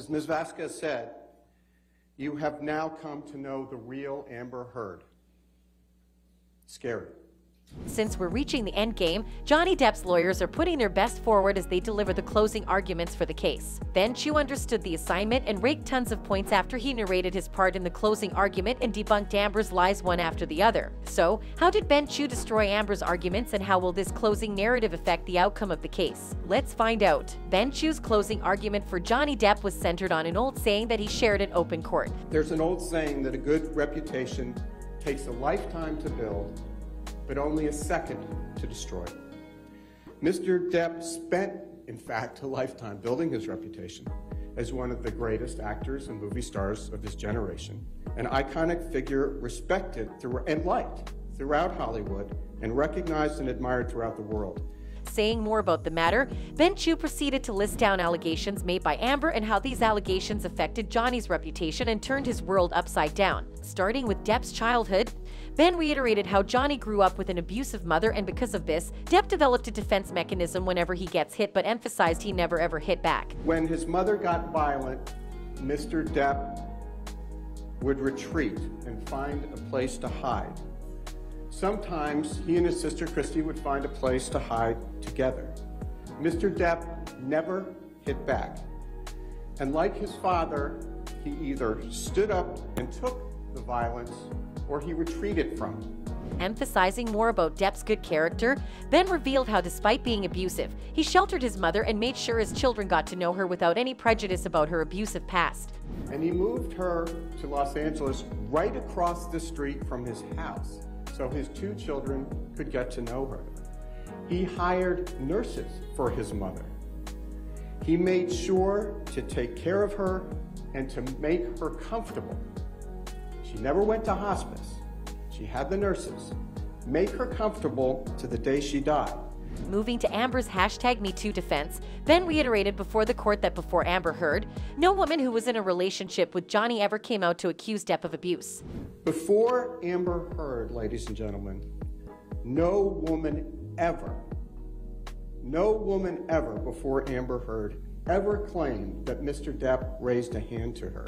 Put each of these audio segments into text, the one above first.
As Ms. Vasquez said, you have now come to know the real Amber Heard. Scary. Since we're reaching the end game, Johnny Depp's lawyers are putting their best forward as they deliver the closing arguments for the case. Ben Chew understood the assignment and raked tons of points after he narrated his part in the closing argument and debunked Amber's lies one after the other. So, how did Ben Chew destroy Amber's arguments, and how will this closing narrative affect the outcome of the case? Let's find out. Ben Chew's closing argument for Johnny Depp was centered on an old saying that he shared in open court. There's an old saying that a good reputation takes a lifetime to build, but only a second to destroy. Mr. Depp spent, in fact, a lifetime building his reputation as one of the greatest actors and movie stars of his generation, an iconic figure respected and liked throughout Hollywood and recognized and admired throughout the world. Saying more about the matter, Ben Chew proceeded to list down allegations made by Amber and how these allegations affected Johnny's reputation and turned his world upside down. Starting with Depp's childhood, Ben reiterated how Johnny grew up with an abusive mother, and because of this, Depp developed a defense mechanism whenever he gets hit, but emphasized he never ever hit back. When his mother got violent, Mr. Depp would retreat and find a place to hide. Sometimes he and his sister Christy would find a place to hide together. Mr. Depp never hit back. And like his father, he either stood up and took the violence or he retreated from it. Emphasizing more about Depp's good character, Ben revealed how despite being abusive, he sheltered his mother and made sure his children got to know her without any prejudice about her abusive past. And he moved her to Los Angeles right across the street from his house, so his two children could get to know her. He hired nurses for his mother. He made sure to take care of her and to make her comfortable. She never went to hospice. She had the nurses make her comfortable to the day she died. Moving to Amber's #MeToo defense, Ben reiterated before the court that before Amber Heard, no woman who was in a relationship with Johnny ever came out to accuse Depp of abuse. Before Amber Heard, ladies and gentlemen, no woman ever before Amber Heard ever claimed that Mr. Depp raised a hand to her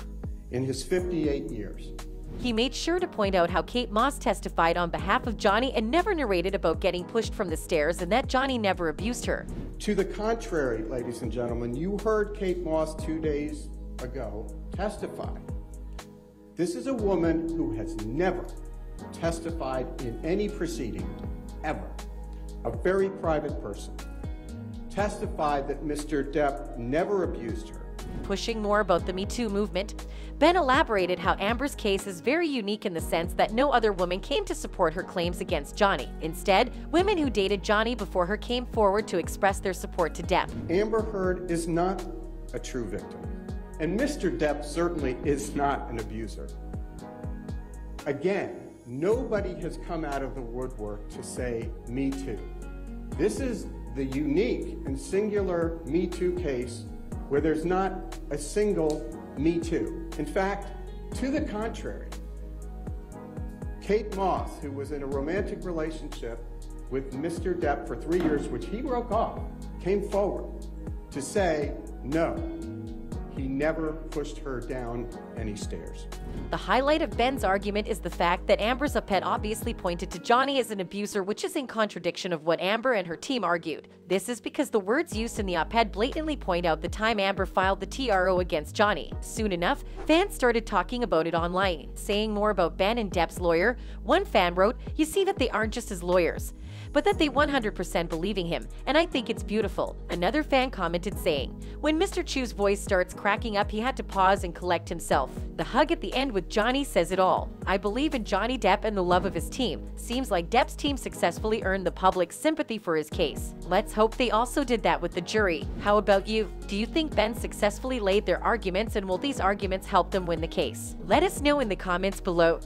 in his 58 years. He made sure to point out how Kate Moss testified on behalf of Johnny and never narrated about getting pushed from the stairs and that Johnny never abused her. To the contrary, ladies and gentlemen, you heard Kate Moss 2 days ago testify. This is a woman who has never testified in any proceeding, ever. A very private person. Testified that Mr. Depp never abused her. Pushing more about the Me Too movement, Ben elaborated how Amber's case is very unique in the sense that no other woman came to support her claims against Johnny. Instead, women who dated Johnny before her came forward to express their support to Depp. Amber Heard is not a true victim, and Mr. Depp certainly is not an abuser. Again, nobody has come out of the woodwork to say Me Too. This is the unique and singular Me Too case where there's not a single Me Too. In fact, to the contrary, Kate Moss, who was in a romantic relationship with Mr. Depp for 3 years, which he broke off, came forward to say, no, he never pushed her down any stairs. The highlight of Ben's argument is the fact that Amber's op-ed obviously pointed to Johnny as an abuser, which is in contradiction of what Amber and her team argued. This is because the words used in the op-ed blatantly point out the time Amber filed the TRO against Johnny. Soon enough, fans started talking about it online. Saying more about Ben and Depp's lawyer, one fan wrote, "You see that they aren't just his lawyers, but that they 100% believing him, and I think it's beautiful." Another fan commented saying, "When Mr. Chew's voice starts cracking up, he had to pause and collect himself. The hug at the end with Johnny says it all. I believe in Johnny Depp and the love of his team. Seems like Depp's team successfully earned the public's sympathy for his case. Let's hope they also did that with the jury." How about you? Do you think Ben successfully laid their arguments, and will these arguments help them win the case? Let us know in the comments below.